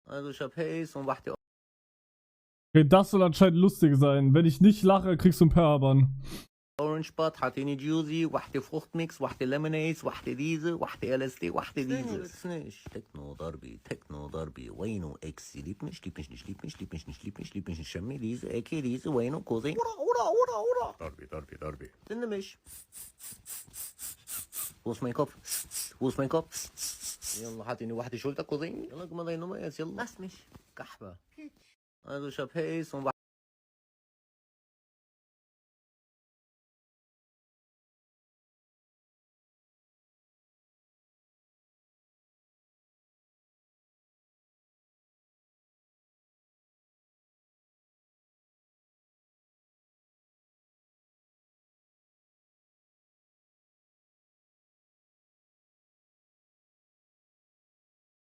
Also ich hab Haze und warte. Okay, das soll anscheinend lustig sein. Wenn ich nicht lache, kriegst du einen Perban. Orange Bud, حاطيني جوزي، واحدة فروخت ميكس، واحدة ليمونيز، واحدة ديزة، واحدة LSD، واحدة ديزة. Nicht. Techno ضربي، وينه اكس؟ lieb mich nicht, شمي ديزة، اكي ديزة، وينه كوزين؟ ورا. ضربي. Finde mich. Wo ist mein Kopf? يلا حاطيني واحدة شولتة كوزين. يلا قمضي نميز، يلا. Lass mich. قحبة. Also ich hab Haze und